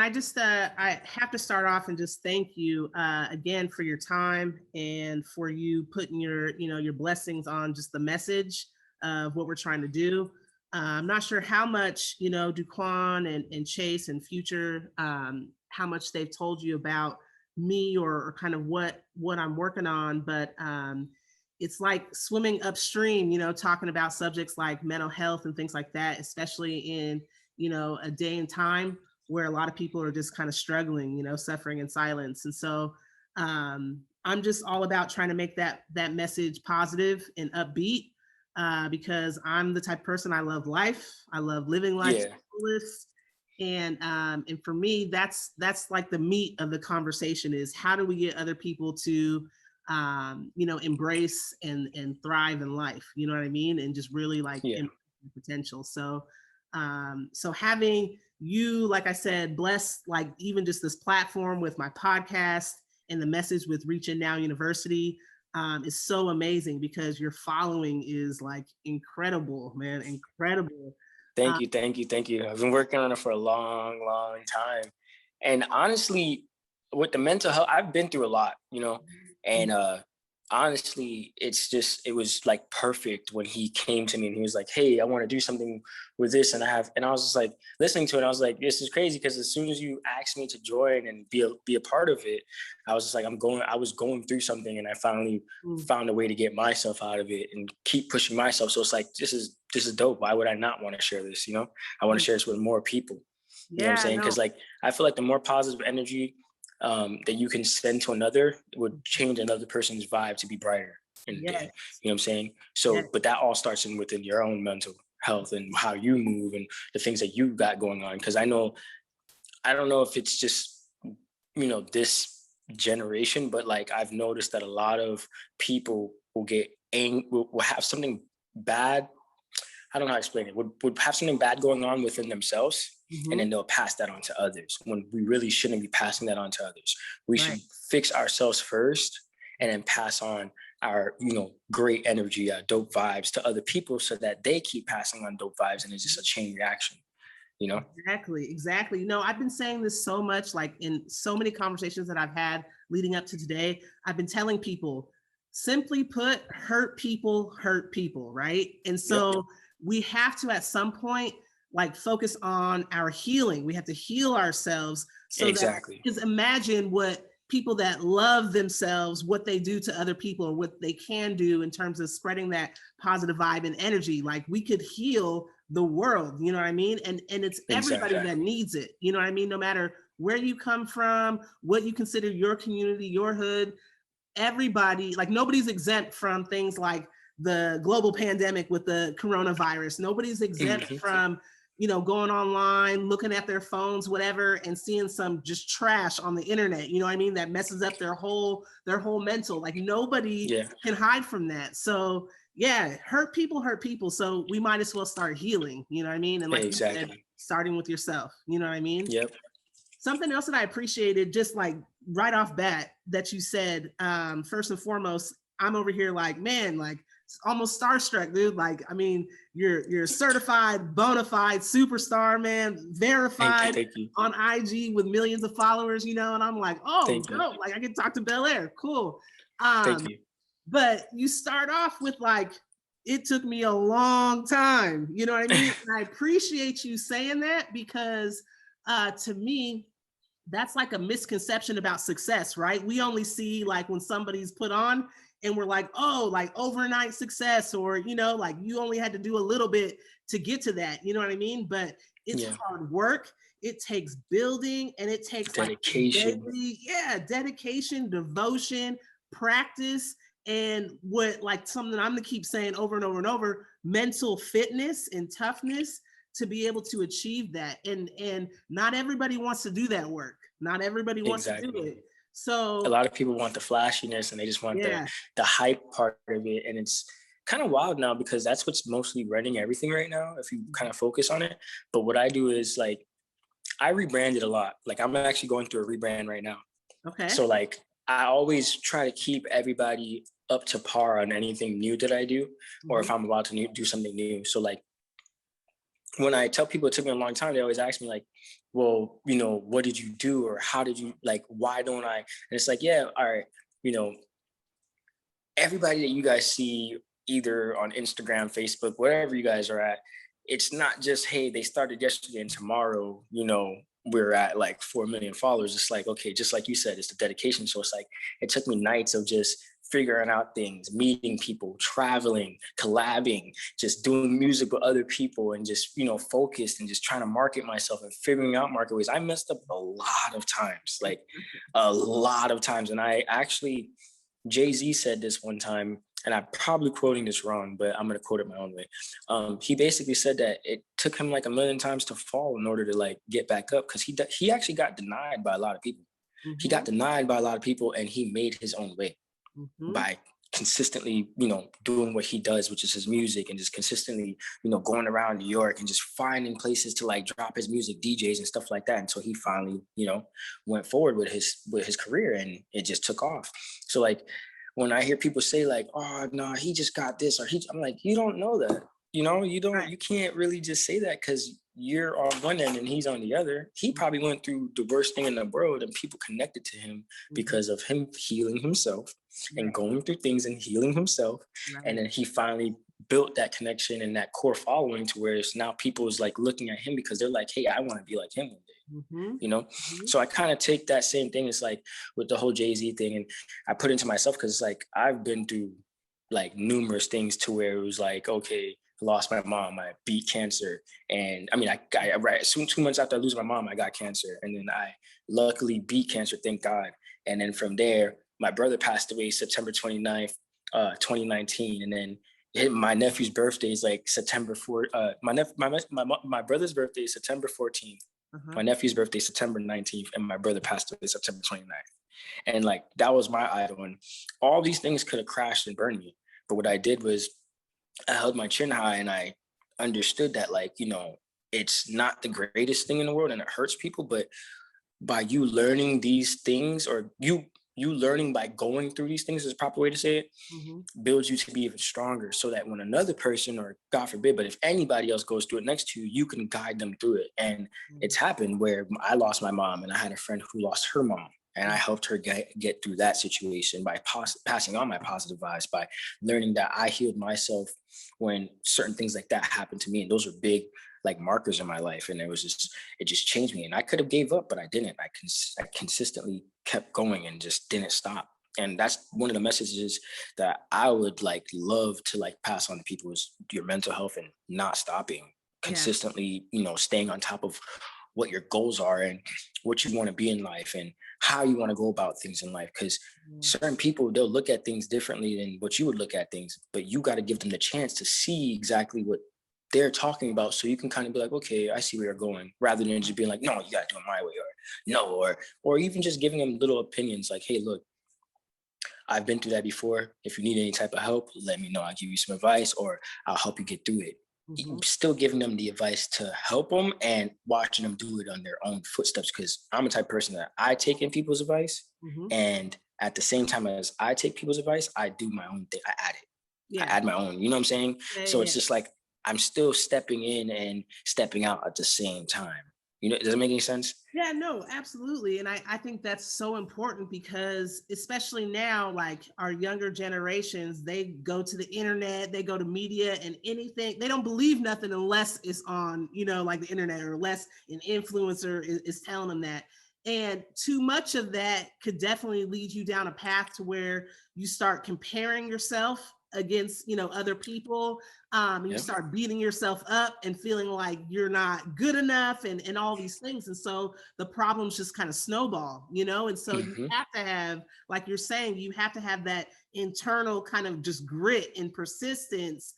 I just I have to start off and just thank you again for your time and for you putting your your blessings on just the message of what we're trying to do. I'm not sure how much Duquan and Chase and Future, how much they've told you about me or kind of what I'm working on, but it's like swimming upstream, talking about subjects like mental health and things like that, especially in a day and time where a lot of people are just kind of struggling, suffering in silence. And so I'm just all about trying to make that message positive and upbeat, because I'm the type of person, I love life. I love living life to the fullest. And for me, that's like the meat of the conversation is how do we get other people to, embrace and thrive in life, you know what I mean? And just really like potential. So having you, like I said, bless like even just this platform with my podcast and the message with Reaching Now University is so amazing because your following is like incredible, man, incredible. Thank you. I've been working on it for a long time. And honestly, with the mental health, I've been through a lot, and honestly, it was like perfect when he came to me and he was like, hey, I want to do something with this. And I was just like listening to it. And I was like, this is crazy. Because as soon as you asked me to join and be a part of it, I was just like, I was going through something and I finally found a way to get myself out of it and keep pushing myself. So it's like, this is dope. Why would I not want to share this? I want to share this with more people. You know what I'm saying? Because like, I feel like the more positive energy that you can send to another would change another person's vibe to be brighter in the day. You know what I'm saying? So, but that all starts within your own mental health and how you move and the things that you got going on. Because I don't know if it's just, this generation, but like I've noticed that a lot of people will get will have something bad. I don't know how to explain it. Would have something bad going on within themselves. And then they'll pass that on to others when we really shouldn't be passing that on to others. We should fix ourselves first and then pass on our, great energy, dope vibes to other people so that they keep passing on dope vibes. And it's just a chain reaction, Exactly. I've been saying this so much, like in so many conversations that I've had leading up to today, I've been telling people, simply put, hurt people, right? And so we have to, at some point, like focus on our healing. We have to heal ourselves. So that, just imagine what people that love themselves, what they do to other people or what they can do in terms of spreading that positive vibe and energy. Like we could heal the world, you know what I mean? And it's everybody that needs it, you know what I mean? No matter where you come from, what you consider your community, your hood, everybody, like nobody's exempt from things like the global pandemic with the coronavirus. Nobody's exempt from going online, looking at their phones, whatever, and seeing some just trash on the internet, you know what I mean? That messes up their whole mental, like nobody can hide from that. So hurt people. So we might as well start healing, you know what I mean? And like you said, starting with yourself, you know what I mean? Something else that I appreciated, just like right off bat that you said, first and foremost, I'm over here like, man, like almost starstruck, dude. Like, I mean, you're a certified, bona fide superstar, man, verified thank you. On IG with millions of followers, and I'm like, oh, dope. Like I can talk to Bel Air. Cool. Thank you. But you start off with like, it took me a long time, you know what I mean? And I appreciate you saying that because to me, that's like a misconception about success, right? We only see like when somebody's put on and we're like, oh, like overnight success, or, like you only had to do a little bit to get to that, you know what I mean? But it's hard work. It takes building and it takes dedication. Like dedication, devotion, practice, and what like something I'm gonna keep saying over and over and over, mental fitness and toughness to be able to achieve that. And not everybody wants to do that work. Not everybody wants to do it. So a lot of people want the flashiness and they just want the hype part of it. And it's kind of wild now because that's what's mostly running everything right now, if you kind of focus on it. But what I do is like, I rebranded a lot. Like I'm actually going through a rebrand right now. Okay. So like, I always try to keep everybody up to par on anything new that I do, or if I'm about to do something new. So like, when I tell people it took me a long time, they always ask me like, well, you know, what did you do? Or how did you, like, why don't I? And it's like, yeah, all right, you know, everybody that you guys see either on Instagram, Facebook, wherever you guys are at, it's not just, hey, they started yesterday and tomorrow, you know, we're at like 4 million followers. It's like, okay, just like you said, it's the dedication. So it's like, it took me nights of just figuring out things, meeting people, traveling, collabing, just doing music with other people, and just, you know, focused and just trying to market myself and figuring out market ways. I messed up a lot of times, like a lot of times. And I actually, Jay-Z said this one time, and I'm probably quoting this wrong, but I'm going to quote it my own way. He basically said that it took him like a million times to fall in order to like get back up, because he actually got denied by a lot of people. Mm-hmm. He got denied by a lot of people, and he made his own way by consistently, you know, doing what he does, which is his music, and just consistently, you know, going around New York and just finding places to like drop his music, DJs and stuff like that, until he finally, you know, went forward with his career, and it just took off. So like, when I hear people say like, oh no, he just got this, or I'm like, you don't know that. You know, you can't really just say that, because you're on one end and he's on the other. He probably went through the worst thing in the world, and people connected to him because of him healing himself and going through things and healing himself. And then he finally built that connection and that core following to where it's now people is like looking at him because they're like, hey, I want to be like him one day. You know? So I kind of take that same thing. It's like with the whole Jay-Z thing, and I put it into myself, because it's like, I've been through like numerous things to where it was like, okay, I lost my mom, I beat cancer. And I mean, I soon 2 months after I lose my mom, I got cancer. And then I luckily beat cancer, thank God. And then from there, my brother passed away September 29th, 2019. And then my nephew's birthday is like September 4th. My brother's birthday is September 14th. My nephew's birthday is September 19th. And my brother passed away September 29th. And like, that was my idol. And all these things could have crashed and burned me. But what I did was I held my chin high, and I understood that, like, you know, it's not the greatest thing in the world and it hurts people, but by you learning these things, or you learning by going through these things is the proper way to say it, builds you to be even stronger, so that when another person, or God forbid, but if anybody else goes through it next to you, you can guide them through it. And it's happened where I lost my mom, and I had a friend who lost her mom. And I helped her get through that situation by passing on my positive vibes, by learning that I healed myself when certain things like that happened to me. And those are big like markers in my life. And it just changed me. And I could have gave up, but I didn't. I consistently kept going and just didn't stop. And that's one of the messages that I would like love to like pass on to people, is your mental health and not stopping, consistently, you know, staying on top of what your goals are and what you want to be in life and how you want to go about things in life. Because certain people, they'll look at things differently than what you would look at things, but you got to give them the chance to see exactly what they're talking about, so you can kind of be like, okay, I see where you're going, rather than just being like, no, you got to do it my way, or no, or even just giving them little opinions like, hey, look, I've been through that before. If you need any type of help, let me know. I'll give you some advice, or I'll help you get through it. Still giving them the advice to help them and watching them do it on their own footsteps. Because I'm a type of person that I take in people's advice, and at the same time as I take people's advice, I do my own thing. I add it. I add my own. You know what I'm saying? So it's just like I'm still stepping in and stepping out at the same time. You know, does it make any sense? Yeah, no, absolutely. And I think that's so important, because especially now, like our younger generations, they go to the internet, they go to media and anything. They don't believe nothing unless it's on, you know, like the internet, or unless an influencer is telling them that. And too much of that could definitely lead you down a path to where you start comparing yourself against, you know, other people. You start beating yourself up and feeling like you're not good enough, and all these things. And so the problems just kind of snowball, you know? And so you have to have, like you're saying, you have to have that internal kind of just grit and persistence,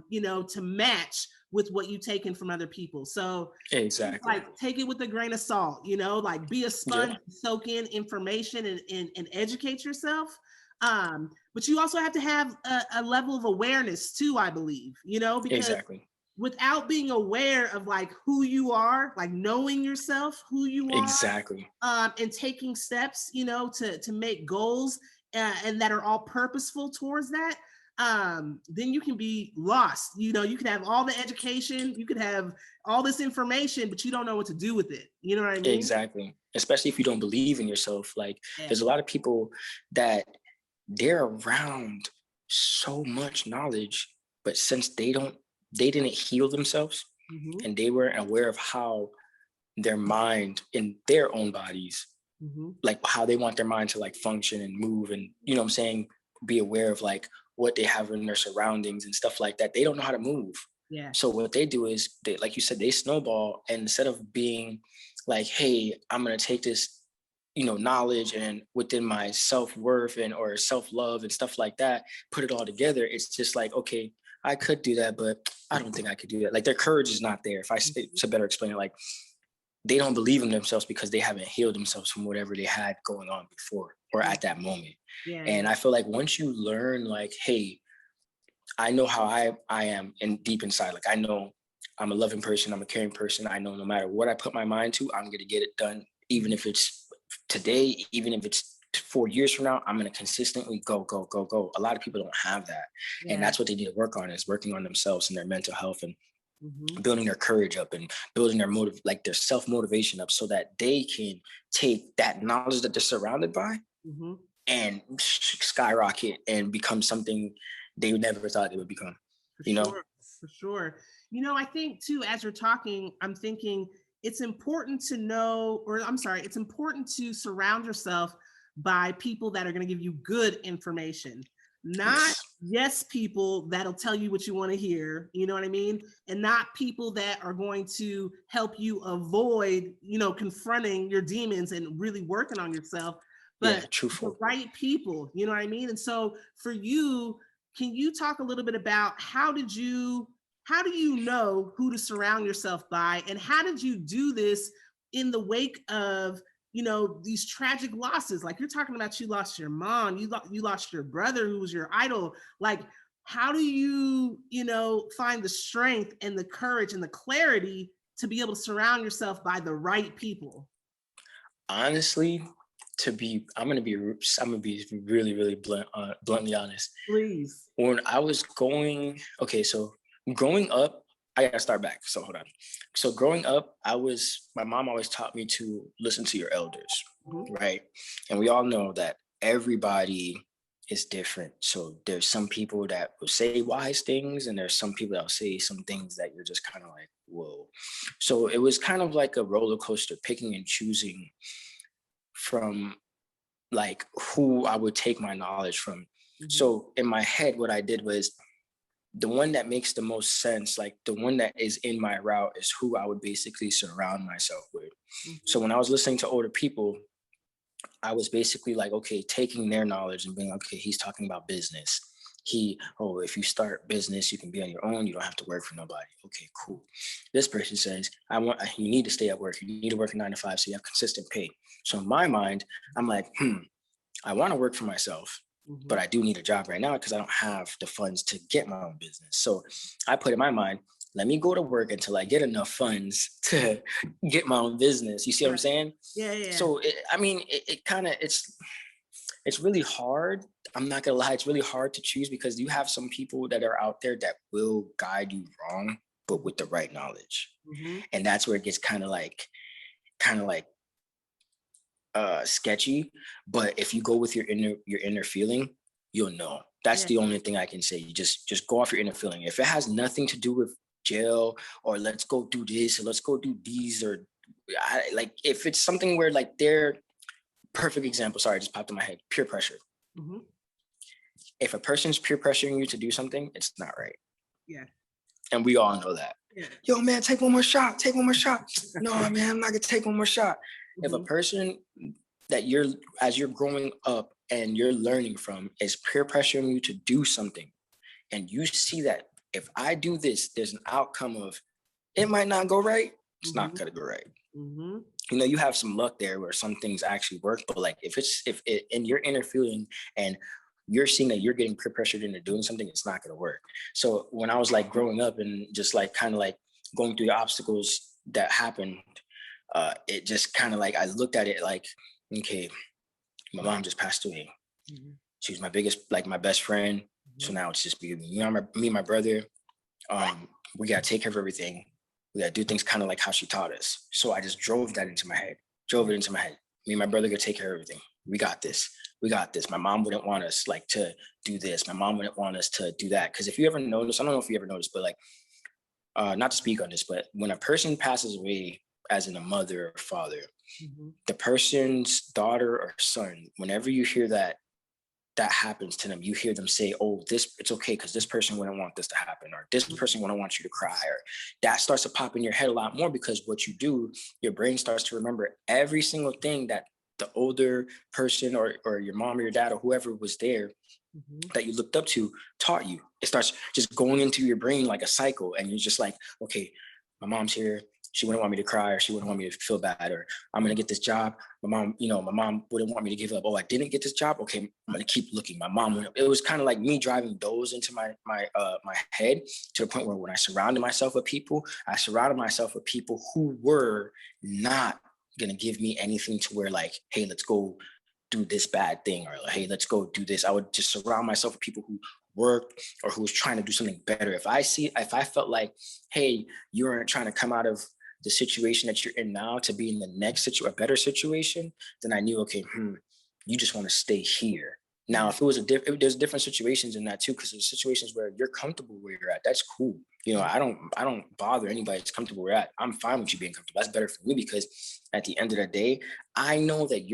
you know, to match with what you take in from other people. So exactly, like take it with a grain of salt, you know, like be a sponge, soak in information and educate yourself. But you also have to have a level of awareness too, I believe, you know, because without being aware of like who you are, like knowing yourself, who you are, and taking steps, you know, to make goals and that are all purposeful towards that, then you can be lost. You know, you can have all the education, you could have all this information, but you don't know what to do with it. You know what I mean? Exactly. Especially if you don't believe in yourself. Like Yeah. there's a lot of people that they're around so much knowledge, but since they didn't heal themselves and they weren't aware of how their mind in their own bodies, like how they want their mind to like function and move and, you know what I'm saying, be aware of like what they have in their surroundings and stuff like that. They don't know how to move. Yeah. So what they do is they, like you said, they snowball, and instead of being like, hey, I'm going to take this, you know, knowledge and within my self-worth and or self-love and stuff like that, put it all together. It's just like, okay, I could do that, but I don't think I could do that. Like their courage is not there. If I to better explain it, like they don't believe in themselves because they haven't healed themselves from whatever they had going on before or at that moment. Yeah. And I feel like once you learn like, hey, I know how I am in deep inside. Like I know I'm a loving person. I'm a caring person. I know no matter what I put my mind to, I'm going to get it done. Even if it's today, even if it's 4 years from now, I'm going to consistently go. A lot of people don't have that. Yeah. And that's what they need to work on, is working on themselves and their mental health and building their courage up and building their their self-motivation up so that they can take that knowledge that they're surrounded by and skyrocket and become something they never thought they would become. For sure. You know, I think too, as you're talking, I'm thinking it's important to know, it's important to surround yourself by people that are going to give you good information, not yes people that'll tell you what you want to hear, you know what I mean? And not people that are going to help you avoid, you know, confronting your demons and really working on yourself, but the right people, you know what I mean? And so for you, can you talk a little bit about how do you know who to surround yourself by, and how did you do this in the wake of, you know, these tragic losses? Like you're talking about, you lost your mom, you lost your brother who was your idol. Like, how do you, you know, find the strength and the courage and the clarity to be able to surround yourself by the right people? Honestly, I'm gonna be really, really bluntly honest. Please. When I was growing up, I gotta start back. So hold on. So growing up, my mom always taught me to listen to your elders, right? And we all know that everybody is different. So there's some people that will say wise things, and there's some people that will say some things that you're just kind of like, whoa. So it was kind of like a roller coaster, picking and choosing from like who I would take my knowledge from. So in my head, what I did was, the one that makes the most sense, like the one that is in my route, is who I would basically surround myself with. So when I was listening to older people, I was basically like, okay, taking their knowledge and being, okay, he's talking about business. If you start business, you can be on your own. You don't have to work for nobody. Okay, cool. This person says, you need to stay at work. You need to work a 9 to 5 so you have consistent pay. So in my mind, I'm like, I want to work for myself, but I do need a job right now because I don't have the funds to get my own business. So I put in my mind, let me go to work until I get enough funds to get my own business. You see what I'm saying? Yeah. So, it's really hard. I'm not going to lie. It's really hard to choose because you have some people that are out there that will guide you wrong, but with the right knowledge. And that's where it gets kind of like sketchy. But if you go with your inner feeling, you'll know. That's the only thing I can say. You just go off your inner feeling. If it has nothing to do with jail or let's go do this or let's go do these, or if it's something where like they're perfect example, sorry, it just popped in my head, peer pressure. If a person's peer pressuring you to do something, it's not right. Yeah. And we all know that. Yeah. Yo, man, take one more shot. No, man, I'm not gonna take one more shot. If a person that as you're growing up and you're learning from is peer pressuring you to do something, and you see that if I do this, there's an outcome of it might not go right, it's not gonna go right. You know, you have some luck there where some things actually work, but like if it in your inner feeling and you're seeing that you're getting peer pressured into doing something, it's not gonna work. So when I was like growing up and just like kind of like going through the obstacles that happened, it just kind of like I looked at it like, okay, my mom just passed away. She was my best friend. So now it's just me and my brother. We got to take care of everything. We got to do things kind of like how she taught us. So I just drove it into my head. Me and my brother could take care of everything. We got this. My mom wouldn't want us like to do this. My mom wouldn't want us to do that. Because if you ever notice, I don't know if you ever noticed, but like, not to speak on this, but when a person passes away, as in a mother or father, the person's daughter or son, whenever you hear that happens to them, you hear them say, oh, it's okay because this person wouldn't want this to happen, or this person wouldn't want you to cry, or that starts to pop in your head a lot more, because what you do, your brain starts to remember every single thing that the older person or your mom or your dad or whoever was there that you looked up to taught you. It starts just going into your brain like a cycle, and you're just like, okay, my mom's here. She wouldn't want me to cry, or she wouldn't want me to feel bad, or I'm going to get this job. My mom wouldn't want me to give up. Oh, I didn't get this job. Okay, I'm going to keep looking. My mom wouldn't. It was kind of like me driving those into my head, to the point where when I surrounded myself with people, who were not going to give me anything to where like, hey, let's go do this bad thing, or hey, let's go do this. I would just surround myself with people who worked or who was trying to do something better. If I felt like, hey, you aren't trying to come out of the situation that you're in now to be in the next a better situation, then I knew, okay, you just want to stay here. Now, if it was there's different situations in that too, because there's situations where you're comfortable where you're at. That's cool. I don't bother anybody that's comfortable where you're at. I'm fine with you being comfortable. That's better for me, because at the end of the day, I know that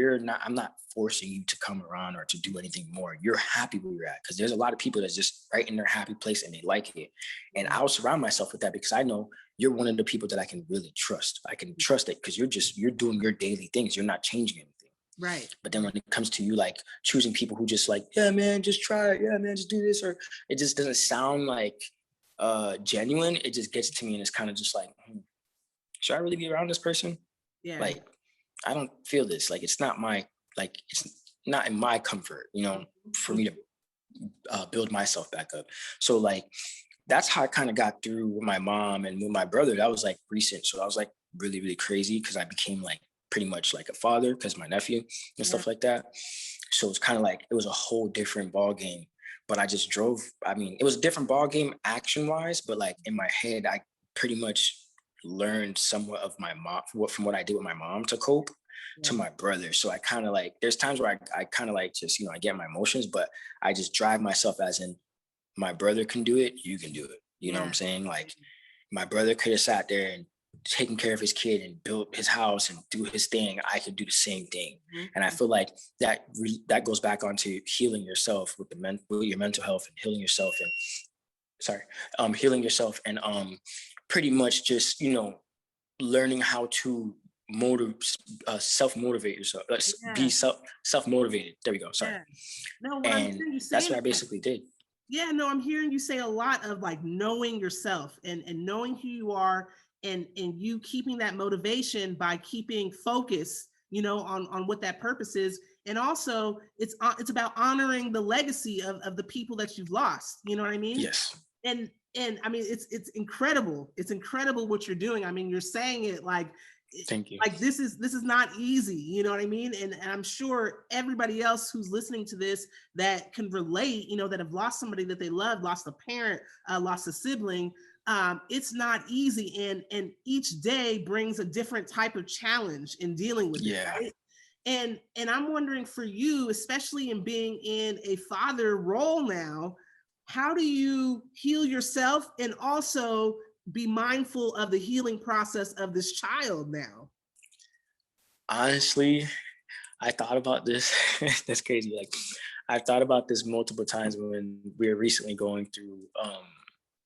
I'm not forcing you to come around or to do anything more. You're happy where you're at, because there's a lot of people that's just right in their happy place and they like it. And I'll surround myself with that, because I know you're one of the people that I can really trust. I can trust it because you're doing your daily things. You're not changing anything. Right. But then when it comes to you, like choosing people who just like, yeah, man, just try it. Yeah, man, just do this. Or it just doesn't sound like genuine. It just gets to me, and it's kind of just like, should I really be around this person? Yeah. Like, I don't feel this. Like, it's not in my comfort, for me to build myself back up. So like, that's how I kind of got through with my mom. And with my brother, that was like recent. So I was like really, really crazy, because I became like pretty much like a father, because my nephew and stuff like that. So it's kind of like, it was a whole different ball game. But I just drove. I mean, it was a different ball game action wise, but like in my head, I pretty much learned somewhat of my mom from what I did with my mom to cope to my brother. So I kind of like, there's times where I kind of like just, I get my emotions, but I just drive myself as in, my brother can do it, you can do it. You know what I'm saying? Like, my brother could have sat there and taken care of his kid and built his house and do his thing. I could do the same thing. And I feel like that goes back onto healing yourself with your mental health, and healing yourself and pretty much just, learning how to self-motivate yourself. Be self-motivated. There we go. Sorry. Yeah. No, and that's what I basically did. Yeah, no, I'm hearing you say a lot of like knowing yourself and knowing who you are, and you keeping that motivation by keeping focus, on what that purpose is. And also it's about honoring the legacy of the people that you've lost. You know what I mean? Yes. And I mean, it's incredible. It's incredible what you're doing. I mean, you're saying it like, thank you. Like this is not easy, you know what I mean? And I'm sure everybody else who's listening to this that can relate, that have lost somebody that they love, lost a parent, lost a sibling. It's not easy, and each day brings a different type of challenge in dealing with it, right? And I'm wondering for you, especially in being in a father role now, how do you heal yourself and also be mindful of the healing process of this child now? Honestly, I thought about this. That's crazy. Like, I've thought about this multiple times when we were recently going through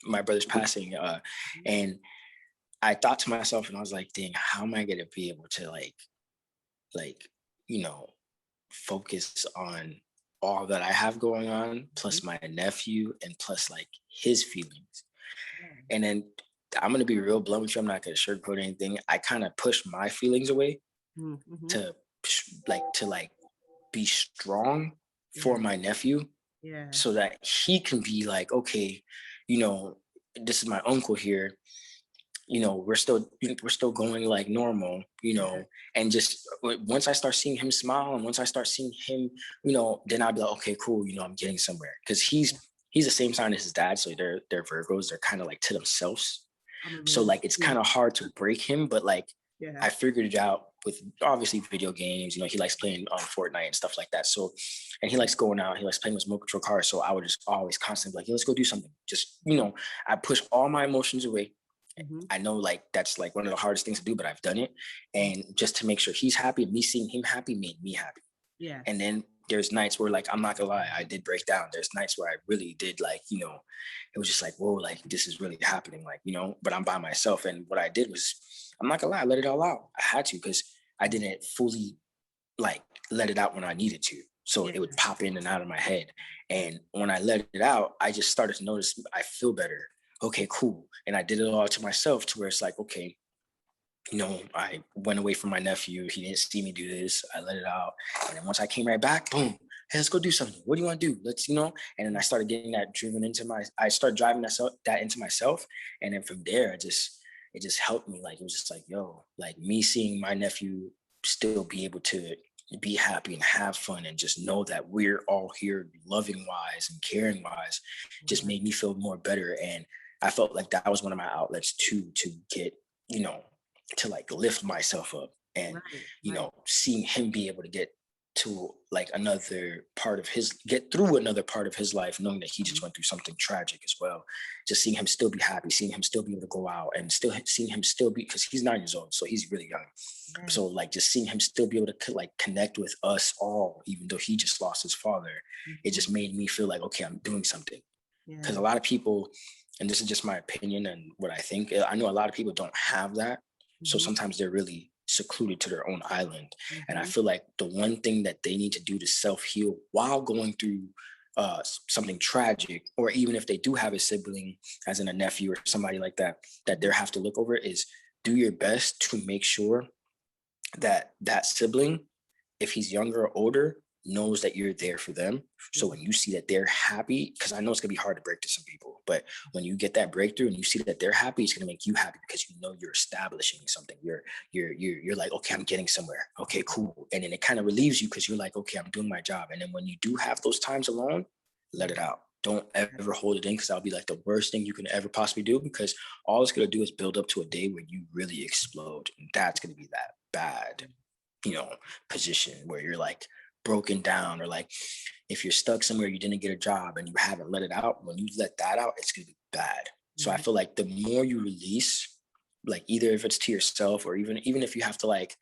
my brother's passing. And I thought to myself, and I was like, dang, how am I going to be able to focus on all that I have going on, plus my nephew, and plus like his feelings. And then I'm going to be real blunt with you. I'm not going to sugarcoat anything. I kind of push my feelings away to be strong for my nephew, so that he can be like, okay, this is my uncle here. We're still going like normal, and just once I start seeing him smile, and once I start seeing him, then I'll be like, okay, cool. I'm getting somewhere, because he's he's the same sign as his dad. So they're Virgos. They're kind of like to themselves. So like, it's kind of hard to break him, but like, I figured it out with obviously video games. You know, he likes playing on Fortnite and stuff like that. So, and he likes going out. He likes playing with remote control cars. So I would just always constantly be like, hey, let's go do something. Just, you know, I push all my emotions away. I know like that's like one of the hardest things to do, but I've done it. And just to make sure he's happy, me seeing him happy made me happy. Yeah. And then there's nights where like, I'm not gonna lie, I did break down. There's nights where I really did like, you know, it was just like, whoa, like this is really happening. Like, you know, but I'm by myself. And what I did was, I'm not gonna lie, I let it all out. I had to, because I didn't fully like let it out when I needed to. So it would pop in and out of my head. And when I let it out, I just started to notice I feel better. Okay, cool. And I did it all to myself, to where it's like, okay, you know, I went away from my nephew. He didn't see me do this. I let it out. And then once I came right back, boom, hey, let's go do something. What do you want to do? Let's, you know, and then I started getting that driven into I started driving that into myself. And then from there, it just helped me. Like, it was just like, yo, like me seeing my nephew still be able to be happy and have fun and just know that we're all here loving wise and caring wise just made me feel more better. And I felt like that was one of my outlets too, to get, you know, to like lift myself up. And, you know, seeing him be able to get to like get through another part of his life, knowing that he just went through something tragic as well. Just seeing him still be happy, seeing him still be able to go out, and still seeing him still be, because he's 9 years old, so he's really young. So like just seeing him still be able to like connect with us all, even though he just lost his father, it just made me feel like, okay, I'm doing something. Because a lot of people, and this is just my opinion and what I think, I know a lot of people don't have that. So sometimes they're really secluded to their own island. And I feel like the one thing that they need to do to self-heal while going through something tragic, or even if they do have a sibling, as in a nephew or somebody like that they have to look over, is do your best to make sure that that sibling, if he's younger or older, knows that you're there for them. So when you see that they're happy, because I know it's gonna be hard to break to some people, but when you get that breakthrough and you see that they're happy, it's gonna make you happy, because you know you're establishing something. You're like, okay, I'm getting somewhere. Okay, cool. And then it kind of relieves you, because you're like, okay, I'm doing my job. And then when you do have those times alone, let it out. Don't ever hold it in, because that'll be like the worst thing you can ever possibly do, because all it's gonna do is build up to a day where you really explode. And that's gonna be that bad, you know, position where you're like broken down, or like if you're stuck somewhere, you didn't get a job and you haven't let it out. When you let that out, it's gonna be bad. So I feel like the more you release, like either if it's to yourself, or even if you have to like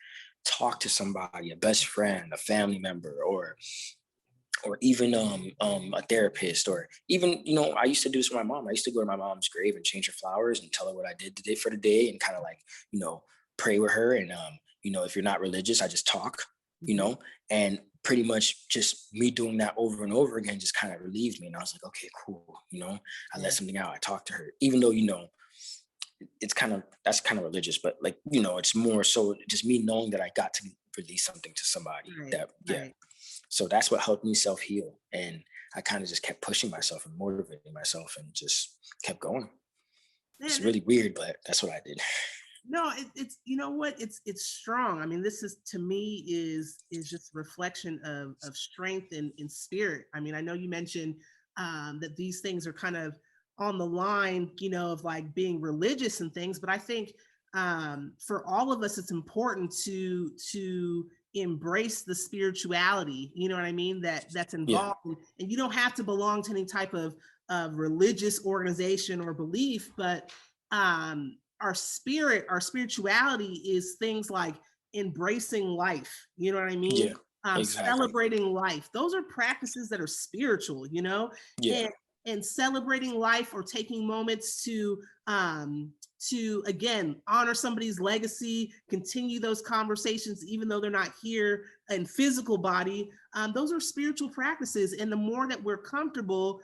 talk to somebody, a best friend, a family member, or even a therapist, or even, you know, I used to do this with my mom. I used to go to my mom's grave and change her flowers and tell her what I did today for the day, and kind of like, you know, pray with her. And you know, if you're not religious, I just talk, you know, and pretty much just me doing that over and over again just kind of relieved me. And I was like, okay, cool. You know, I let something out. I talked to her, even though, you know, that's kind of religious, but like, you know, it's more so just me knowing that I got to release something to somebody So that's what helped me self-heal. And I kind of just kept pushing myself and motivating myself and just kept going. It's really weird, but that's what I did. No, it's, you know what, it's strong. I mean, this is, to me, is just a reflection of strength and in spirit. I mean, I know you mentioned that these things are kind of on the line, you know, of like being religious and things, but I think for all of us, it's important to embrace the spirituality, you know what I mean, that's involved. And you don't have to belong to any type of religious organization or belief, but our spirituality is things like embracing life, you know what I mean? Exactly. Celebrating life. Those are practices that are spiritual, you know? And celebrating life, or taking moments to again, honor somebody's legacy, continue those conversations, even though they're not here in physical body. Those are spiritual practices. And the more that we're comfortable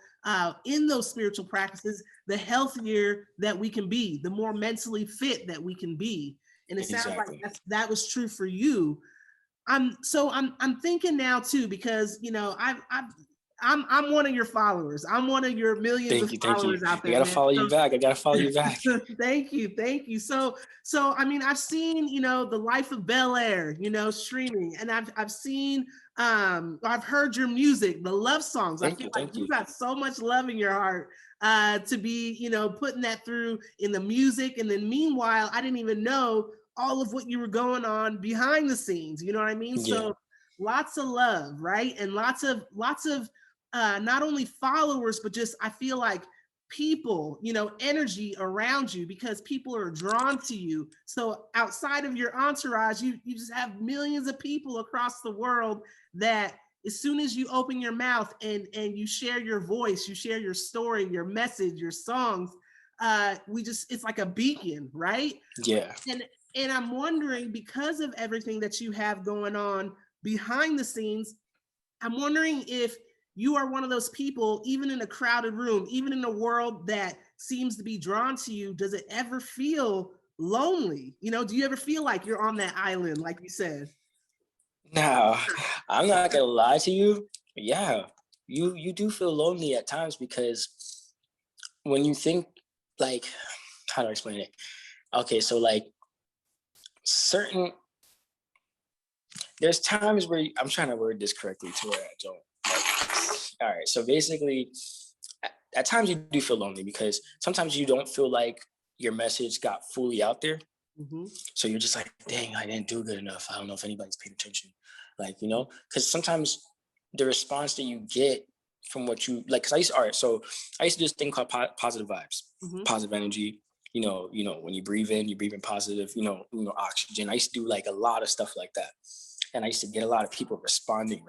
in those spiritual practices, the healthier that we can be, the more mentally fit that we can be. And it sounds like that was true for you. I'm thinking now too, because, you know, I'm one of your followers. I'm one of your millions of followers out there. I gotta follow you back. Thank you. So I mean, I've seen, you know, the life of Bel Air, you know, streaming, and I've seen I've heard your music, the love songs. I feel like Thank you you. got so much love in your heart to be, putting that through in the music. And then meanwhile, I didn't even know all of what you were going on behind the scenes. You know what I mean? Yeah. So lots of love, right? And lots of not only followers, but just I feel like people, energy around you, because people are drawn to you. So outside of your entourage, you just have millions of people across the world that as soon as you open your mouth and you share your voice, you share your story, your message, your songs, it's like a beacon, right? Yeah. And I'm wondering, because of everything that you have going on behind the scenes, I'm wondering if you are one of those people, even in a crowded room, even in a world that seems to be drawn to you, does it ever feel lonely? Do you ever feel like you're on that island, like you said? Now, I'm not gonna lie to you. Yeah, you do feel lonely at times, because when you think, like, how do I explain it? Okay, so like there's times where I'm trying to word this correctly to where I don't. All right, so basically, at times you do feel lonely, because sometimes you don't feel like your message got fully out there. Mm-hmm. So you're just like, dang, I didn't do good enough. I don't know if anybody's paying attention. Like, because sometimes the response that you get from what you like, because I used to do this thing called positive vibes, Mm-hmm. positive energy. When you breathe in positive, oxygen. I used to do like a lot of stuff like that. And I used to get a lot of people responding.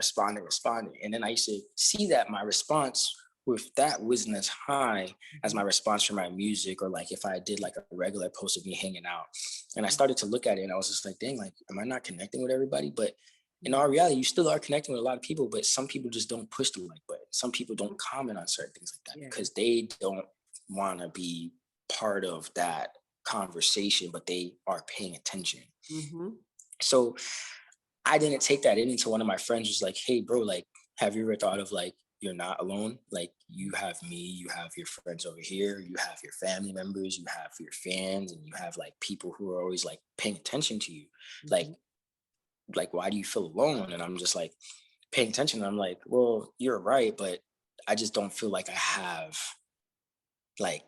And then I used to see that my response with that wasn't as high as my response for my music, or like if I did like a regular post of me hanging out. And I started to look at it and I was just like, dang, like, am I not connecting with everybody? But in all reality, you still are connecting with a lot of people, but some people just don't push the like button. Some people don't comment on certain things like that because they don't want to be part of that conversation, but they are paying attention. Mm-hmm. So I didn't take that in until one of my friends was like, hey, bro, like, have you ever thought of like, you're not alone? Like, you have me, you have your friends over here, you have your family members, you have your fans, and you have like people who are always like paying attention to you. Mm-hmm. Like, why do you feel alone? And I'm just like paying attention. And I'm like, well, you're right, but I just don't feel like I have like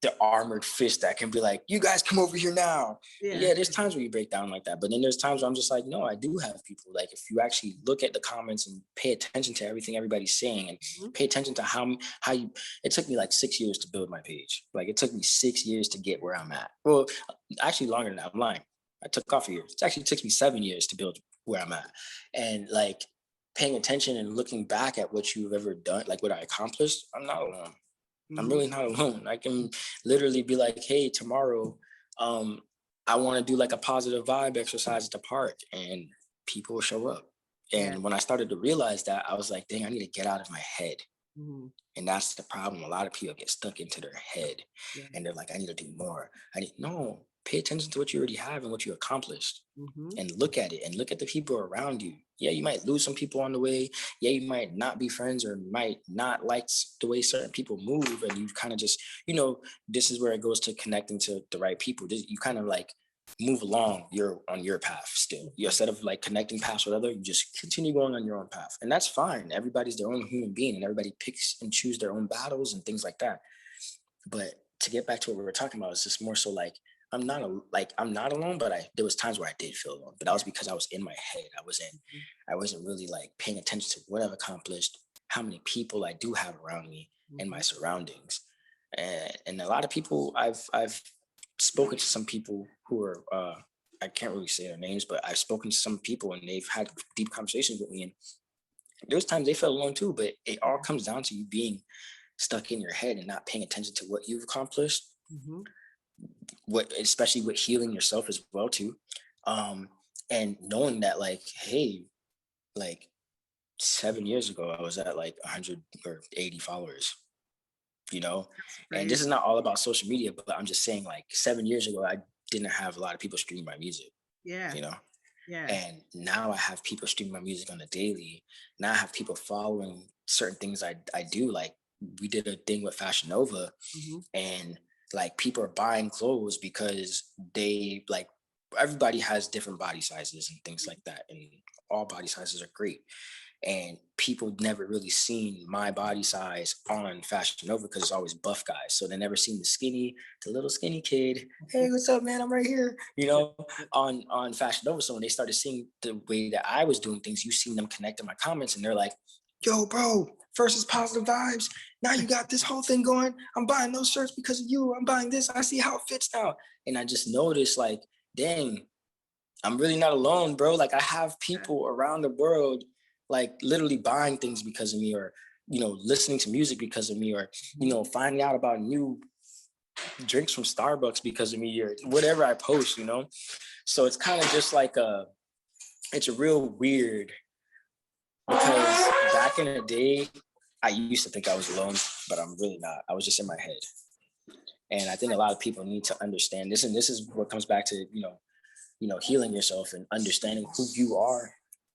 the armored fist that can be like, you guys come over here now. Yeah, there's times where you break down like that. But then there's times where I'm just like, no, I do have people. Like, if you actually look at the comments and pay attention to everything everybody's saying, and pay attention to how you, it took me like 6 years to build my page. Like, it took me 6 years to get where I'm at. Well, actually longer than that, I'm lying. I took off a year. It actually took me 7 years to build where I'm at. And like, paying attention and looking back at what you've ever done, like what I accomplished, I'm not alone. I'm really not alone. I can literally be like, hey, tomorrow, I want to do like a positive vibe exercise at the park, and people will show up. And when I started to realize that, I was like, dang, I need to get out of my head. And that's the problem. A lot of people get stuck into their head and they're like, I need to do more. No, pay attention to what you already have and what you accomplished, and look at it and look at the people around you. Yeah, you might lose some people on the way. Yeah, you might not be friends or might not like the way certain people move. And you kind of just, this is where it goes to connecting to the right people. You kind of like move along, you're on your path still. Instead of like connecting paths with other, you just continue going on your own path. And that's fine. Everybody's their own human being and everybody picks and choose their own battles and things like that. But to get back to what we were talking about, it's just more so like, I'm not alone, but there was times where I did feel alone, but that was because I was in my head. I wasn't really like paying attention to what I've accomplished, how many people I do have around me and my surroundings. And a lot of people, I've spoken to some people who are, I can't really say their names, but I've spoken to some people and they've had deep conversations with me. And there's times they felt alone too, but it all comes down to you being stuck in your head and not paying attention to what you've accomplished. Especially with healing yourself as well too, and knowing that like, hey, like 7 years ago I was at like 100 or 80 followers, and this is not all about social media, but I'm just saying like 7 years ago I didn't have a lot of people stream my music, and now I have people stream my music on a daily. Now I have people following certain things I do. Like, we did a thing with Fashion Nova, and like, people are buying clothes because they like, everybody has different body sizes and things like that. And all body sizes are great. And people never really seen my body size on Fashion Nova because it's always buff guys. So they never seen the little skinny kid. Hey, what's up, man? I'm right here. On Fashion Nova. So when they started seeing the way that I was doing things, you seen them connect in my comments, and they're like, "Yo, bro, first is positive vibes. Now you got this whole thing going. I'm buying those shirts because of you. I'm buying this. I see how it fits now." And I just noticed, like, dang, I'm really not alone, bro. Like, I have people around the world, like, literally buying things because of me, or, listening to music because of me, or, finding out about new drinks from Starbucks because of me, or whatever I post, So it's kind of just like it's a real weird, because back in the day, I used to think I was alone, but I'm really not. I was just in my head. And I think a lot of people need to understand this. And this is what comes back to, healing yourself and understanding who you are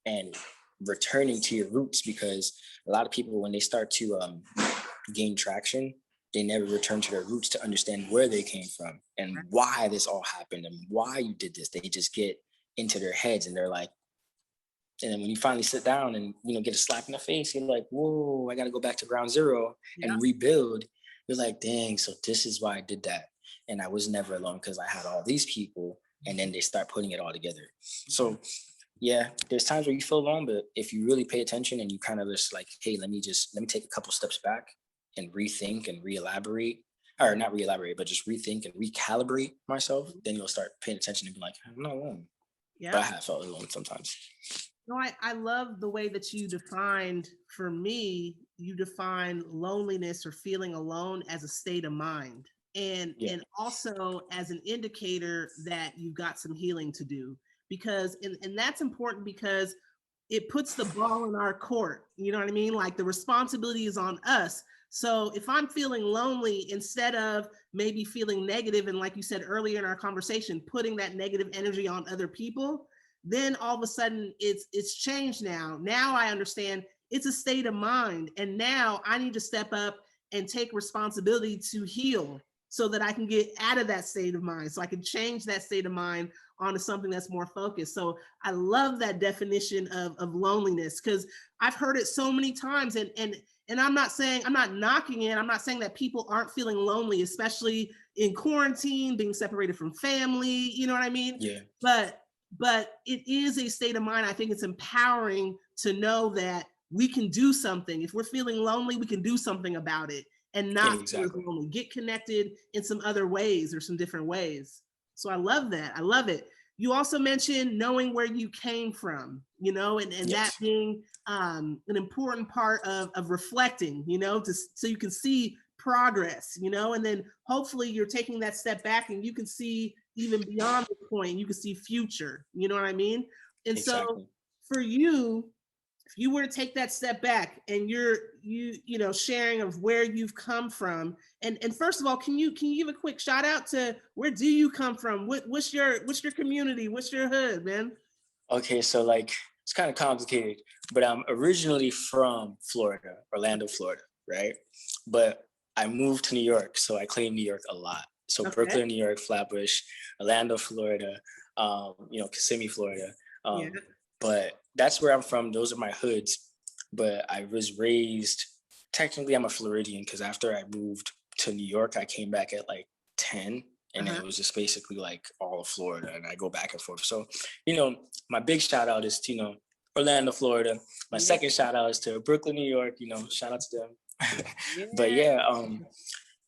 and returning to your roots, because a lot of people, when they start to gain traction, they never return to their roots to understand where they came from and why this all happened and why you did this. They just get into their heads, and they're like, and then when you finally sit down and, get a slap in the face, you're like, whoa, I got to go back to ground zero and rebuild. You're like, dang, so this is why I did that. And I was never alone because I had all these people. And then they start putting it all together. So yeah, there's times where you feel alone, but if you really pay attention and you kind of just like, hey, let me take a couple steps back and rethink and re-elaborate, or not re-elaborate, but just rethink and recalibrate myself, then you'll start paying attention and be like, I'm not alone. Yeah. But I have felt alone sometimes. No, I love the way that you defined loneliness or feeling alone as a state of mind. And also as an indicator that you've got some healing to do, because and that's important because it puts the ball in our court. You know what I mean? Like, the responsibility is on us. So if I'm feeling lonely, instead of maybe feeling negative, and like you said earlier in our conversation, putting that negative energy on other people, then all of a sudden it's changed now. Now I understand it's a state of mind. And now I need to step up and take responsibility to heal, so that I can get out of that state of mind, so I can change that state of mind onto something that's more focused. So I love that definition of loneliness, because I've heard it so many times, and I'm not knocking it. I'm not saying that people aren't feeling lonely, especially in quarantine, being separated from family, you know what I mean? Yeah. But it is a state of mind. I think it's empowering to know that we can do something. If we're feeling lonely, we can do something about it. And not feel lonely. Get connected in some other ways, or some different ways. So I love that. I love it. You also mentioned knowing where you came from, and that being an important part of reflecting, so you can see progress, and then hopefully you're taking that step back and you can see even beyond the point, you can see future, you know what I mean? And so for you, if you were to take that step back and you sharing of where you've come from, and first of all, can you give a quick shout out to where do you come from? What's your community? What's your hood, man? Okay, so like, it's kind of complicated, but I'm originally from Florida, Orlando, Florida, right? But I moved to New York, so I claim New York a lot. So Brooklyn, New York, Flatbush, Orlando, Florida, Kissimmee, Florida. But that's where I'm from. Those are my hoods. But I was raised, technically I'm a Floridian, because after I moved to New York, I came back at like 10, and it was just basically like all of Florida, and I go back and forth. So, my big shout out is to, Orlando, Florida. My second shout out is to Brooklyn, New York, shout out to them. But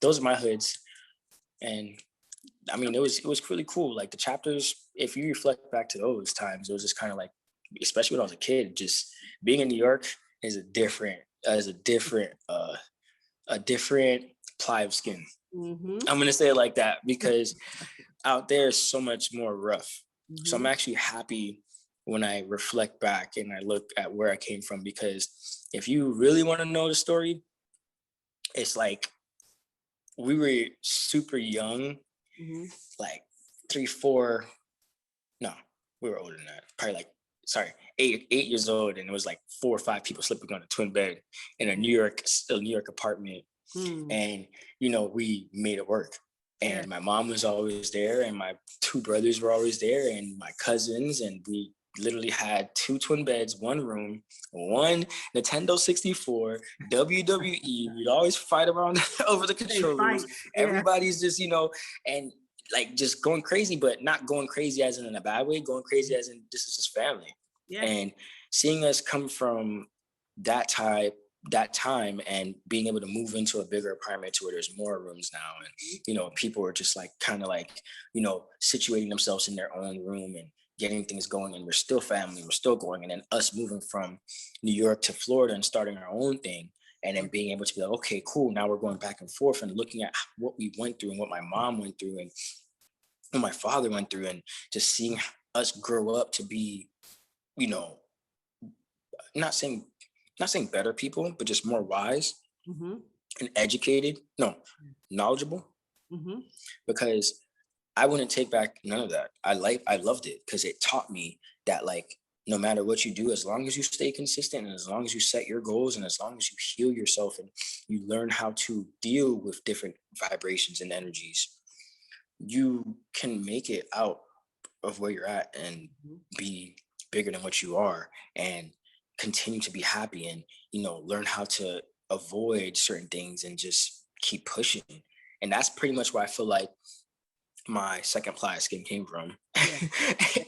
those are my hoods. And I mean, it was really cool. Like, the chapters, if you reflect back to those times, it was just kind of like, especially when I was a kid, just being in New York is a different ply of skin. I'm gonna say it like that, because out there is so much more rough. So I'm actually happy when I reflect back and I look at where I came from, because if you really want to know the story, it's like, we were super young, like 3, 4, no, we were older than that, probably like, 8 years old, and it was like 4 or 5 people sleeping on a twin bed in a New York apartment. And we made it work. And my mom was always there, and my 2 brothers were always there, and my cousins, and we literally had 2 twin beds, 1 room, 1 Nintendo 64, WWE. We'd always fight around over the controllers. Everybody's just, and like just going crazy, but not going crazy as in a bad way, going crazy as in this is just family. Yeah. And seeing us come from that time and being able to move into a bigger apartment to where there's more rooms now, and people are just like kind of like situating themselves in their own room and getting things going, and we're still family, we're still going. And then us moving from New York to Florida and starting our own thing, and then being able to be like, okay, cool, now we're going back and forth and looking at what we went through and what my mom went through and what my father went through, and just seeing us grow up to be, not saying better people, but just more wise and educated, knowledgeable, because I wouldn't take back none of that. I loved it because it taught me that, like, no matter what you do, as long as you stay consistent and as long as you set your goals and as long as you heal yourself and you learn how to deal with different vibrations and energies, you can make it out of where you're at and be bigger than what you are and continue to be happy and, learn how to avoid certain things and just keep pushing. And that's pretty much where I feel like my second ply skin came from.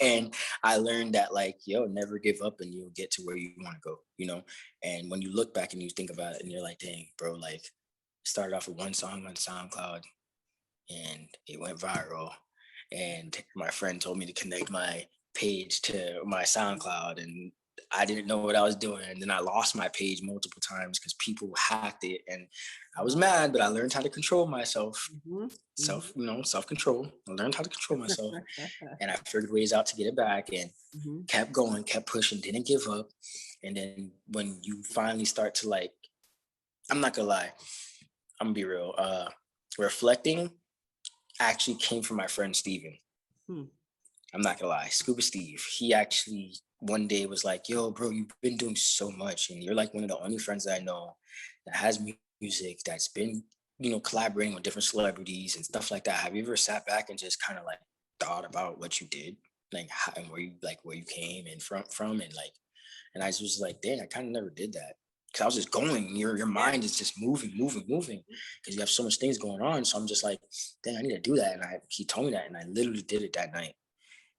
And I learned that, like, never give up and you'll get to where you want to go, and when you look back and you think about it and you're like, dang, bro, like, started off with 1 song on SoundCloud and it went viral, and my friend told me to connect my page to my SoundCloud, and I didn't know what I was doing. And then I lost my page multiple times because people hacked it, and I was mad, but I learned how to control myself. Self-control. I learned how to control myself, and I figured ways out to get it back, and kept going, kept pushing, didn't give up. And then when you finally start to, like, I'm not gonna lie, I'm gonna be real. Reflecting actually came from my friend Steven. I'm not gonna lie, Scuba Steve. He actually one day was like, yo, bro, you've been doing so much, and you're like one of the only friends that I know that has music, that's been, collaborating with different celebrities and stuff like that. Have you ever sat back and just kind of like thought about what you did, like how, and where you came and from, and like, and I was like, dang, I kind of never did that. Cause I was just going, your mind is just moving, because you have so much things going on. So I'm just like, dang, I need to do that. And he told me that, and I literally did it that night.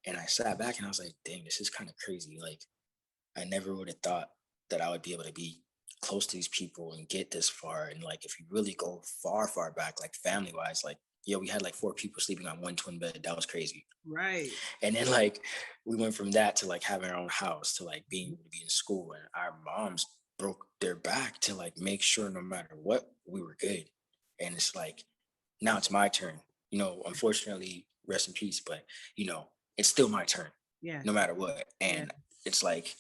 And I sat back and I was like, dang, this is kind of crazy. Like, I never would have thought that I would be able to be close to these people and get this far. And like, if you really go far back, like family wise, like, we had like 4 people sleeping on 1 twin bed. That was crazy. Right. And then like, we went from that to like having our own house to like being able to be in school. And our moms broke their back to like make sure no matter what, we were good. And it's like, now it's my turn, unfortunately, rest in peace, but it's still my turn, no matter what. And it's like,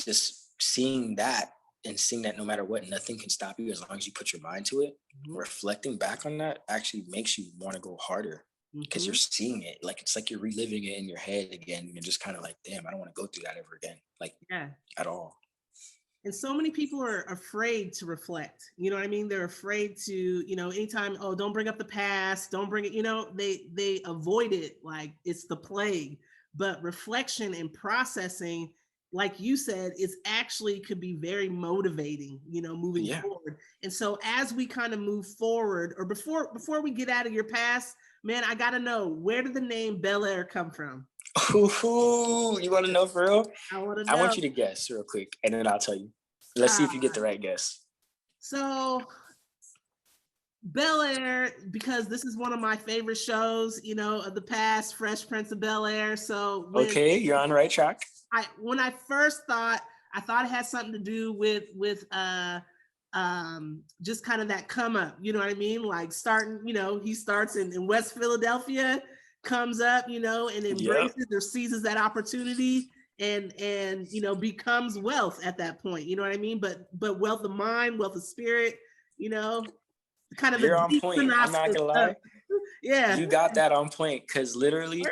just seeing that no matter what, nothing can stop you as long as you put your mind to it. Reflecting back on that actually makes you want to go harder, because you're seeing it. Like, it's like you're reliving it in your head again. You're just kind of like, damn, I don't want to go through that ever again, like, at all. And so many people are afraid to reflect. You know what I mean? They're afraid to, anytime, don't bring up the past, don't bring it, they avoid it like it's the plague. But reflection and processing, like you said, it's actually could be very motivating, moving forward. And so as we kind of move forward, or before we get out of your past, man, I got to know, where did the name Bel Air come from? Ooh, you want to know for real? I want to know. I want you to guess real quick, and then I'll tell you. Let's see if you get the right guess. So, Bel Air, because this is one of my favorite shows, of the past, Fresh Prince of Bel Air. So, okay, you're on the right track. When I first thought, I thought it had something to do with just kind of that come up. You know what I mean? Like starting, he starts in West Philadelphia, comes up, and embraces or seizes that opportunity. And becomes wealth at that point, you know what I mean? But wealth of mind, wealth of spirit, kind of. You're on point. I'm not gonna lie. Yeah, you got that on point, because literally,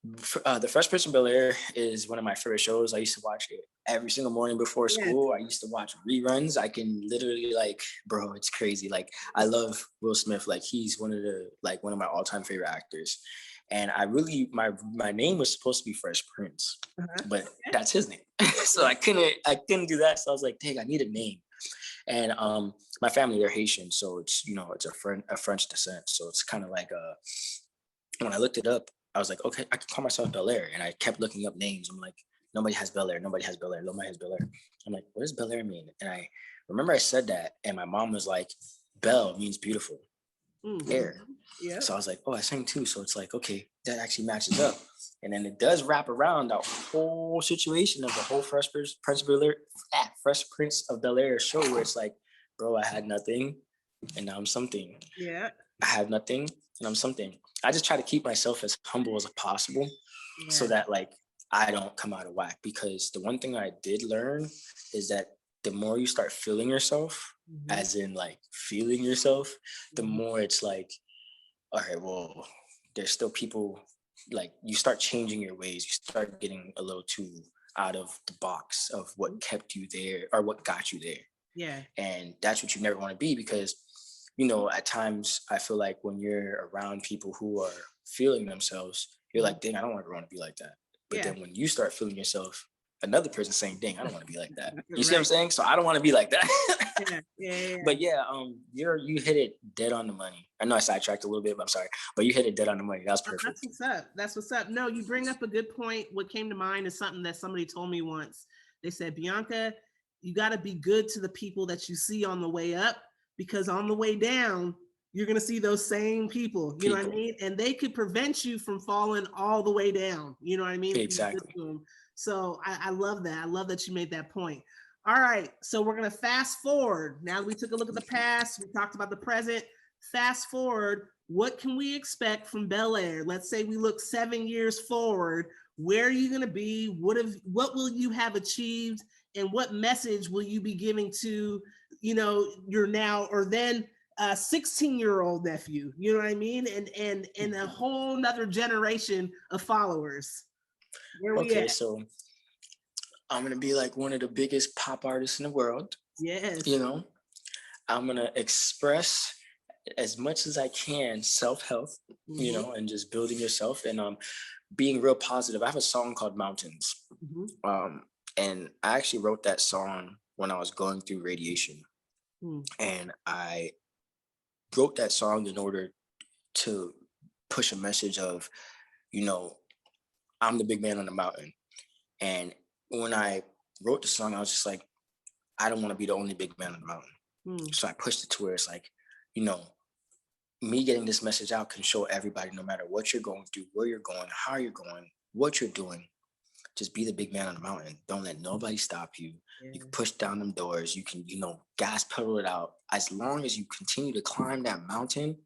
the Fresh Prince of Bel Air is one of my favorite shows. I used to watch it every single morning before Yes. school. I used to watch reruns. I can literally like, bro, it's crazy. Like I love Will Smith. Like he's one of my all-time favorite actors. And I really, my name was supposed to be Fresh Prince, but that's his name. So I couldn't do that. So I was like, dang, I need a name. And my family, they're Haitian, so it's it's a French descent. So it's kind of like when I looked it up, I was like, okay, I can call myself Bel Air, and I kept looking up names. I'm like, nobody has Bel Air, nobody has Bel Air, nobody has Bel Air. I'm like, what does Bel Air mean? And I remember I said that, and my mom was like, Bel means beautiful, Air. Yeah. So I was like, oh, I sang too. So it's like, okay, that actually matches up. And then it does wrap around that whole situation of the whole Fresh Prince of Bel Air show, where it's like, bro, I had nothing and now I'm something. Yeah. I have nothing and I'm something. I just try to keep myself as humble as possible so that like I don't come out of whack. Because the one thing I did learn is that the more you start feeling yourself, as in like feeling yourself, the more it's like, all right, well, there's still people, like you start changing your ways. You start getting a little too out of the box of what kept you there or what got you there. Yeah. And that's what you never want to be, because, at times I feel like when you're around people who are feeling themselves, you're like, dang, I don't ever want to be like that. But then when you start feeling yourself, another person saying, dang, I don't want to be like that. You see what I'm saying? So I don't want to be like that. But you hit it dead on the money. I know I sidetracked a little bit, but I'm sorry. But you hit it dead on the money. That's perfect. That's what's up. No, you bring up a good point. What came to mind is something that somebody told me once. They said, Bianca, you got to be good to the people that you see on the way up, because on the way down, you're going to see those same people. You know what I mean? And they could prevent you from falling all the way down. You know what I mean? Exactly. So I love that. I love that you made that point. All right. So we're going to fast forward. Now that we took a look at the past, we talked about the present. Fast forward. What can we expect from Bel Air? Let's say we look 7 years forward. Where are you going to be? What will you have achieved? And what message will you be giving to, your now or then 16-year-old nephew? You know what I mean? And a whole nother generation of followers. Where we at? So I'm gonna be like one of the biggest pop artists in the world. Yes. I'm gonna express as much as I can self-help, and just building yourself and being real positive. I have a song called Mountains. And I actually wrote that song when I was going through radiation. And I wrote that song in order to push a message of, I'm the big man on the mountain. And when I wrote the song, I was just like, I don't want to be the only big man on the mountain. So I pushed it to where it's like, me getting this message out can show everybody, no matter what you're going through, where you're going, how you're going, what you're doing, just be the big man on the mountain. Don't let nobody stop you. You can push down them doors. You can, gas pedal it out. As long as you continue to climb that mountain,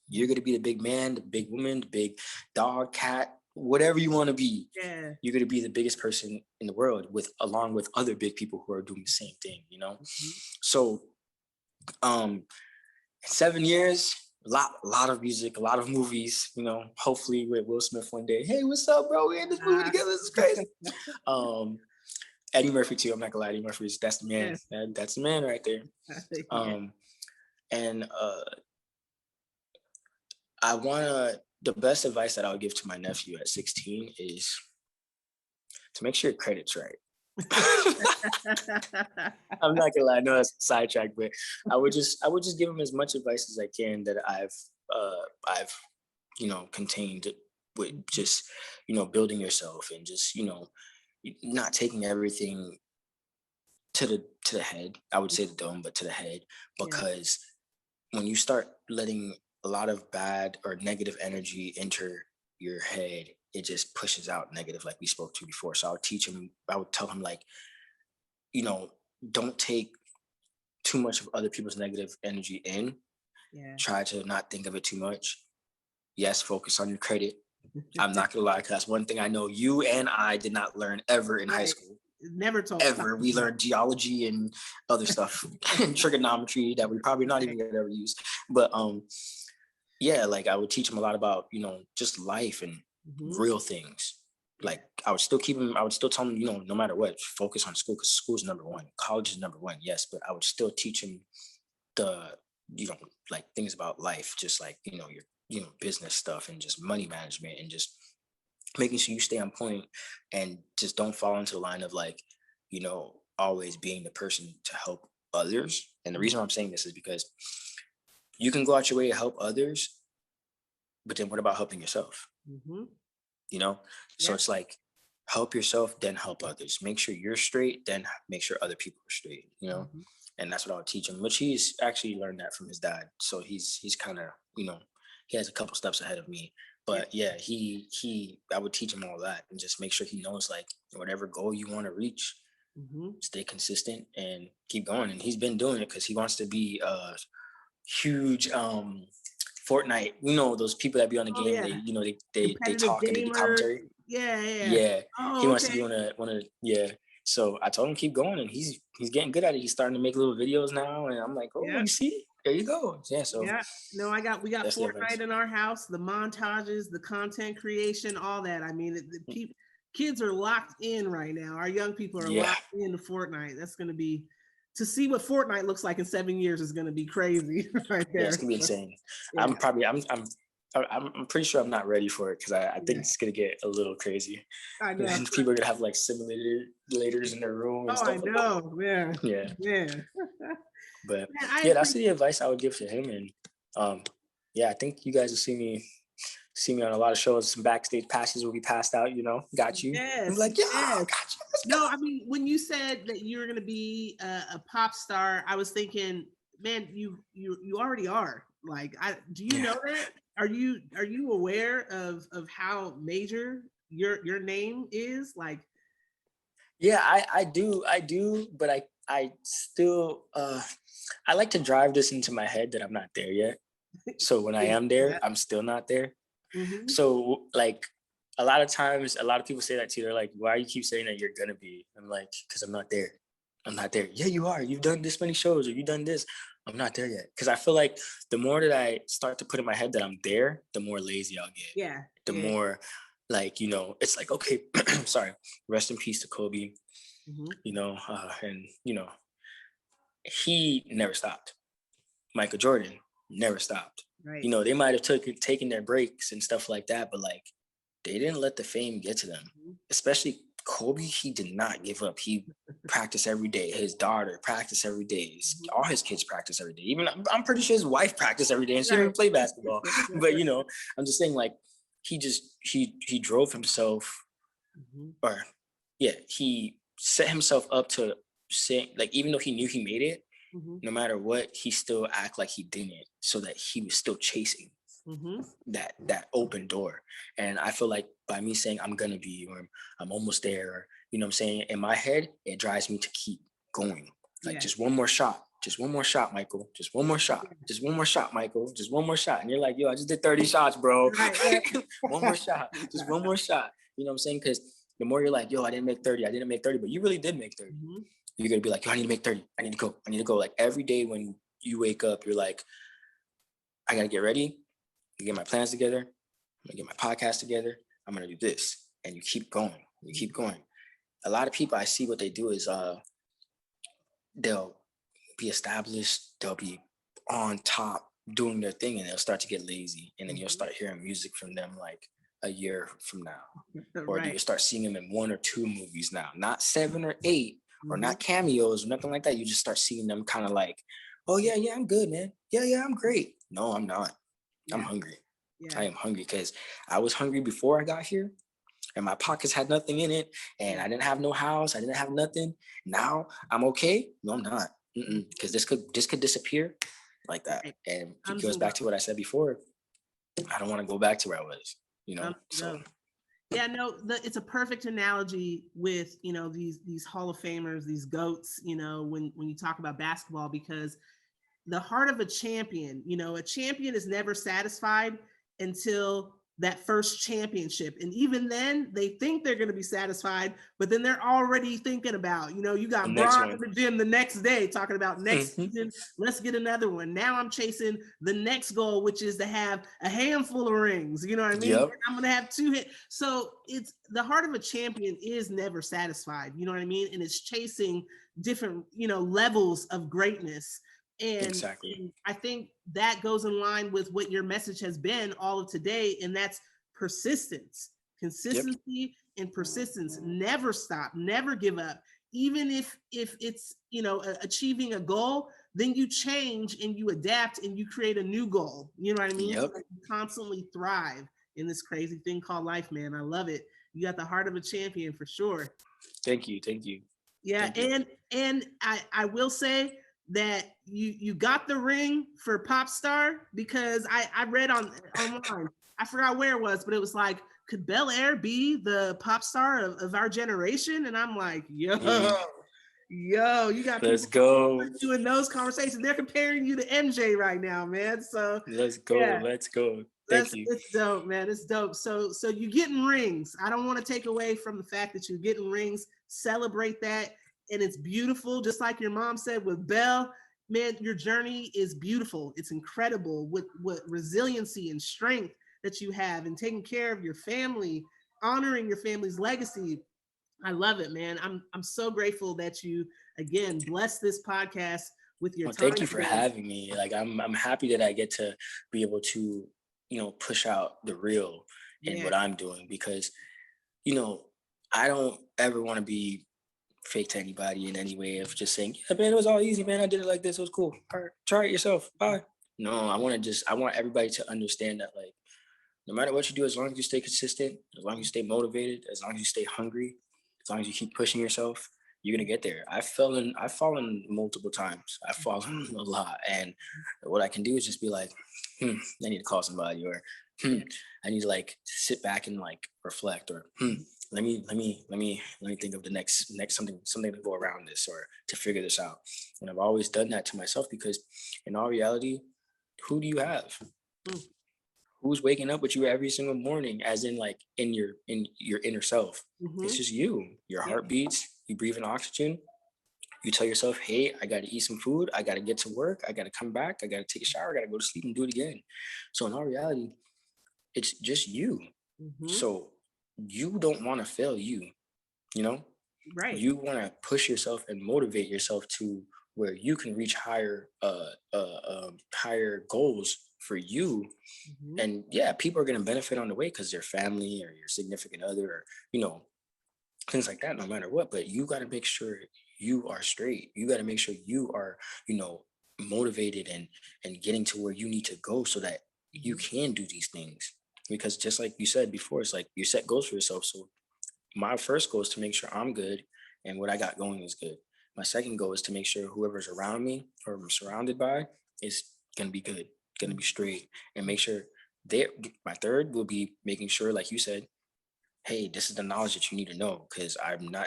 you're going to be the big man, the big woman, the big dog, cat, whatever you want to be. You're going to be the biggest person in the world along with other big people who are doing the same thing, So, 7 years, a lot of music, a lot of movies, hopefully with Will Smith one day. Hey, what's up, bro? We're in this movie together. This is crazy. Eddie Murphy too. I'm not gonna lie, Eddie Murphy that's the man. That's the man right there. And the best advice that I would give to my nephew at 16 is to make sure your credit's right. I'm not gonna lie, I know that's a sidetrack, but I would just give him as much advice as I can that I've contained with just building yourself and just not taking everything to the head. I would say the dome, but to the head, because when you start letting a lot of bad or negative energy enter your head, it just pushes out negative, like we spoke to before. So I would tell him, like, don't take too much of other people's negative energy in. Try to not think of it too much. Yes, focus on your credit. I'm not gonna lie, because that's one thing I know you and I did not learn ever in high school. Never taught ever. We learned geology and other stuff and trigonometry that we probably not even gonna ever use. But like I would teach him a lot about just life and real things. Like I would still keep him, I would still tell him, no matter what, focus on school because school's number one. College is number one, yes, but I would still teach him the, like things about life, just like, your business stuff and just money management and just making sure you stay on point and just don't fall into the line of like, always being the person to help others. And the reason I'm saying this is because you can go out your way to help others, but then what about helping yourself? Mm-hmm. So it's like help yourself, then help others. Make sure you're straight, then make sure other people are straight. Mm-hmm. And that's what I would teach him. Which he's actually learned that from his dad. So he's kind of he has a couple steps ahead of me. But yeah, I would teach him all that and just make sure he knows like whatever goal you want to reach, stay consistent and keep going. And he's been doing it because he wants to be a huge Fortnite, those people that be on the game, they talk and they do commentary. Yeah. Oh, he wants to be one of so I told him keep going and he's getting good at it. He's starting to make little videos now and I'm like, you see, there you go. So no, we got Fortnite in our house, the montages, the content creation, all that. I mean, kids are locked in right now. Our young people are locked into Fortnite. That's going to be, to see what Fortnite looks like in 7 years is going to be crazy right there. Yeah, it's going to be insane. I'm pretty sure I'm not ready for it because I think it's going to get a little crazy. I know. People are going to have like simulators in their room and stuff. I know. Yeah. But man, that's the advice I would give to him. And I think you guys will see me on a lot of shows. Some backstage passes will be passed out, got you. Yes, I'm like, got you. No, I mean, when you said that you were going to be a pop star, I was thinking, man, you already are. Like, do you know that? Are you aware of how major your name is? Like, yeah, I do, but I still I like to drive this into my head that I'm not there yet. So when I am there, I'm still not there. Mm-hmm. So like a lot of times, a lot of people say that too. They're like, why do you keep saying that you're gonna be? I'm like, because I'm not there. I'm not there. Yeah, you are. You've done this many shows or you've done this. I'm not there yet. Because I feel like the more that I start to put in my head that I'm there, the more lazy I'll get. Yeah. The more like, it's like, okay, sorry, rest in peace to Kobe. Mm-hmm. And he never stopped. Michael Jordan never stopped. Right. They might have taken their breaks and stuff like that, but like they didn't let the fame get to them. Mm-hmm. Especially Kobe, he did not give up. He practiced every day. His daughter practiced every day. All his kids practice every day. Even I'm pretty sure his wife practiced every day and she didn't even play basketball. But I'm just saying, like, he drove himself, he set himself up to say, like, even though he knew he made it, no matter what, he still act like he didn't, so that he was still chasing that open door. And I feel like by me saying I'm gonna be, or I'm almost there, or, what I'm saying, in my head, it drives me to keep going. Like, just one more shot, Michael. Just one more shot. Just one more shot, Michael. Just one more shot. And you're like, yo, I just did 30 shots, bro. Right. One more shot. Just one more shot. You know what I'm saying? Because the more you're like, yo, I didn't make 30, but you really did make 30. You're going to be like, yo, I need to make 30. I need to go. Like, every day when you wake up, you're like, I got to get ready. I get my plans together. I'm going to get my podcast together. I'm going to do this. And you keep going. A lot of people, I see what they do is they'll be established. They'll be on top doing their thing, and they'll start to get lazy. And then you'll start hearing music from them like a year from now. Or you'll start seeing them in 1 or 2 movies now, not 7 or 8. Or not cameos or nothing like that. You just start seeing them kind of like, oh, yeah, I'm good, man. Yeah, I'm great. No, I'm not. I'm hungry. I am hungry because I was hungry before I got here and my pockets had nothing in it and I didn't have no house. I didn't have nothing. Now I'm okay. No, I'm not. Because this could disappear like that. And it goes back to what I said before. I don't want to go back to where I was, so. Yeah, no, it's a perfect analogy with, these Hall of Famers, these GOATs, when you talk about basketball, because the heart of a champion is never satisfied until that first championship. And even then they think they're going to be satisfied, but then they're already thinking about, you got Braun in the gym the next day talking about next season, let's get another one. Now I'm chasing the next goal, which is to have a handful of rings. You know what I mean? Yep. I'm going to have 2 hits. So it's the heart of a champion is never satisfied. You know what I mean? And it's chasing different, levels of greatness. And I think that goes in line with what your message has been all of today, and that's persistence, consistency, and persistence. Never stop, never give up. Even if it's achieving a goal, then you change and you adapt and you create a new goal. You know what I mean? Yep. Like you constantly thrive in this crazy thing called life, man. I love it. You got the heart of a champion for sure. Thank you. Yeah, and I will say that you got the ring for pop star, because I read online, I forgot where it was, but it was like, could Bel Air be the pop star of our generation? And I'm like, yo, you got let's go doing those conversations. They're comparing you to MJ right now, man. So let's go. Thank you. It's dope, man. It's dope. So you getting rings. I don't want to take away from the fact that you're getting rings. Celebrate that. And it's beautiful, just like your mom said with Belle. Man, your journey is beautiful. It's incredible with resiliency and strength that you have, and taking care of your family, honoring your family's legacy. I love it, man. I'm so grateful that you again bless this podcast with your time. Thank you for having me. Like I'm happy that I get to be able to, push out the real in what I'm doing, because, I don't ever want to be fake to anybody in any way of just saying, yeah, man, it was all easy, man. I did it like this. It was cool. All right, try it yourself. Bye. No, I want everybody to understand that, like, no matter what you do, as long as you stay consistent, as long as you stay motivated, as long as you stay hungry, as long as you keep pushing yourself, you're going to get there. I've fallen multiple times. I've fallen a lot. And what I can do is just be like, I need to call somebody, or I need to like sit back and like reflect, or let me think of the next something to go around this, or to figure this out. And I've always done that to myself, because in all reality, who do you have? Who's waking up with you every single morning, as in like in your inner self? It's just you. Your heart beats, you breathe in oxygen. You tell yourself, hey, I got to eat some food. I got to get to work. I got to come back. I got to take a shower. I got to go to sleep and do it again. So in all reality, it's just you. So you don't want to fail you, Right. You want to push yourself and motivate yourself to where you can reach higher goals for you. And yeah, people are going to benefit on the way, because their family or your significant other, or, things like that, no matter what. But you got to make sure you are straight. You got to make sure you are, motivated and getting to where you need to go, so that you can do these things. Because just like you said before, it's like you set goals for yourself. So my first goal is to make sure I'm good and what I got going is good. My second goal is to make sure whoever's around me or I'm surrounded by is going to be good, going to be straight, and make sure my third will be making sure, like you said, hey, this is the knowledge that you need to know, because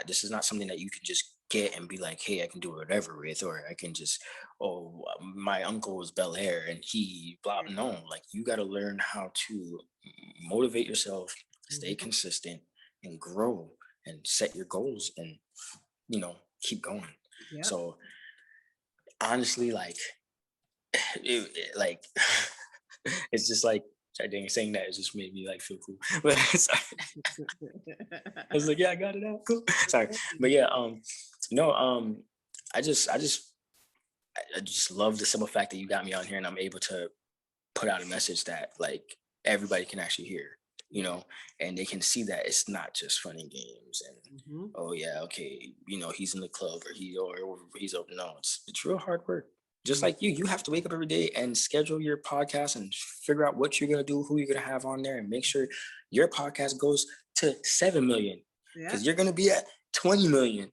this is not something that you can just get and be like, hey, I can do whatever with, or I can just, my uncle was Bel Air and he blah. No, like you got to learn how to motivate yourself, stay consistent, and grow, and set your goals, and keep going. Yep. So honestly, like it's just like, saying that, it just made me like feel cool. But I was like, yeah, I got it out. Cool. Sorry. But yeah, I just love the simple fact that you got me on here and I'm able to put out a message that like everybody can actually hear, and they can see that it's not just fun and games and oh yeah, okay, he's in the club or he's open. No, it's real hard work. Just like you have to wake up every day and schedule your podcast and figure out what you're going to do, who you're going to have on there, and make sure your podcast goes to 7 million, because you're going to be at 20 million.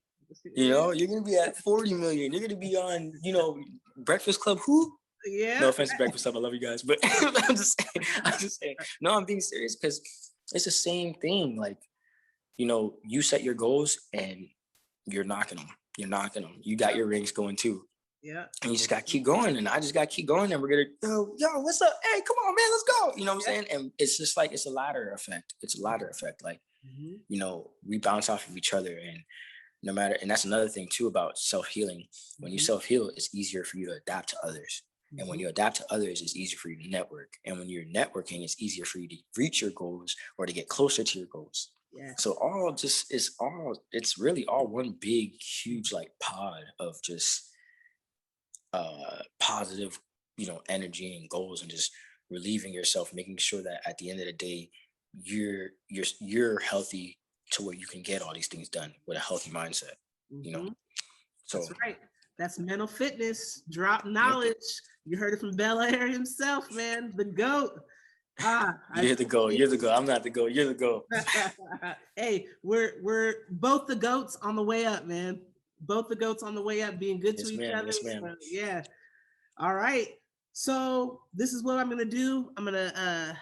You're going to be at 40 million. You're going to be on, Breakfast Club. Who? Yeah. No offense to Breakfast Club. I love you guys. But I'm just saying. No, I'm being serious, because it's the same thing. Like, you set your goals and you're knocking them. You got your rings going too. Yeah. And you just got to keep going. And I just got to keep going. And we're going to, yo, what's up? Hey, come on, man, let's go. You know what I'm saying? And it's just like, it's a ladder effect. It's a ladder effect. Like, you know, we bounce off of each other. And no matter, and that's another thing too about self-healing. When you self-heal, it's easier for you to adapt to others. And when you adapt to others, it's easier for you to network. And when you're networking, it's easier for you to reach your goals or to get closer to your goals. Yeah. So it's really all one big, huge like pod of just positive, you know, energy and goals, and just relieving yourself, making sure that at the end of the day, you're healthy to where you can get all these things done with a healthy mindset, you know? So that's right. That's mental fitness, drop knowledge. You heard it from Bel Air himself, man, the GOAT. You're the GOAT. You're the GOAT. I'm not the GOAT. You're the GOAT. Hey, we're both the GOATs on the way up, man. Both the GOATs on the way up, being good to each other. Yes, ma'am. So, yeah. All right. So this is what I'm gonna do. I'm gonna